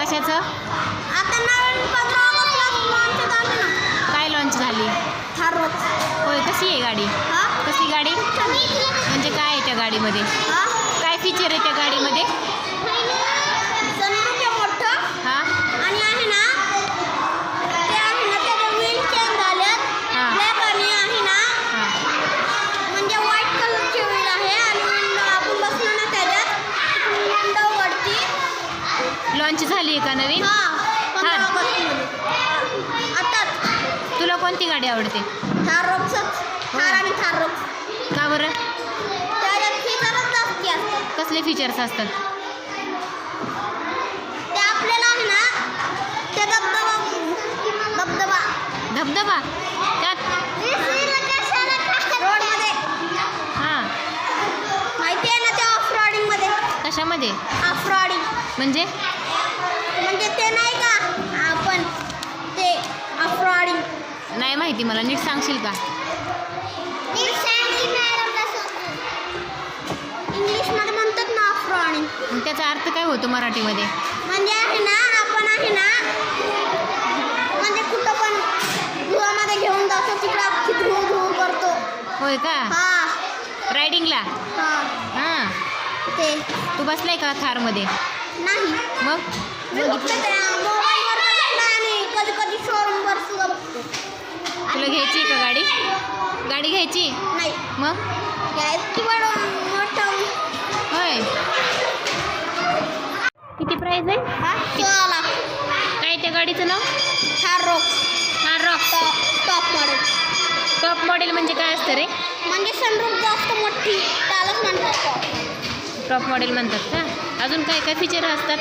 कशाचं? आता नवीन 15 ऑगस्टला लॉन्च झाली ना. काय लॉन्च झाली? थार रॉक्स. होय, कशी आहे गाडी? कसली गाडी? म्हणजे काय आहे त्या गाडीमध्ये? काय फीचर आहे त्या गाडीमध्ये? सनरूफ आहे मोठं. हां आणि आहे ना ते आहे ना त्याचे व्हील चेंज झाल्यात. ब्लॅक आणि आहे ना म्हणजे व्हाईट कलरचे व्हील आहे आणि आपण बसलो ना त्याच्यात विंडो वरती लॉन्च झाली आहे का नवीन? हां 15 ऑगस्टमध्ये. आताच. तुला कोणती गाडी आवडते? थार रॉक्सच. थार आणि थार रॉक्स. का बरं? त्याच्यात फीचरच जास्ती असतात. कसले फीचर्स असतात? ते आपल्याला आहे ना ते धबधबा धबधबा त्यात? रोडमध्ये हां. माहिती आहे ना ते ऑफ रोडिंगमध्ये. कशामध्ये? ऑफ रोडिंग म्हणजे ते नाही का आपण ते ऑफ रोडिंग. नाही माहिती मला, नीट सांगशील का? इंग्लिशमध्ये म्हणतात ना ऑफ रोडिंग. मग त्याचा अर्थ काय होतो मराठीमध्ये? म्हणजे आहे ना आपण आहे ना म्हणजे कुठं पण धुवामध्ये घेऊन जातो तिकडे अख्खी धुवू करतो. होय का? हां रायडिंगला? हां हां. ते तू बसलाय का थारमध्ये? नाही मग बघितलं ते मोबाईलवर बघितलं आणि कधी कधी शोरूमवर सुद्धा बघतो. तुला घ्यायची आहे का गाडी? गाडी घ्यायची? नाही मग घ्यायची मोठं. होय. किती प्राईज आहे? हां 16 लाख. काय त्या गाडीचं नाव? थार रॉक्स. हां Roxx. Top model. Top model म्हणजे काय असतं रे? म्हणजे सनरूफ जास्त मोठी त्यालाच म्हणतात टॉप. टॉप मॉडेल म्हणतात का? अजून काय काय फीचर असतात?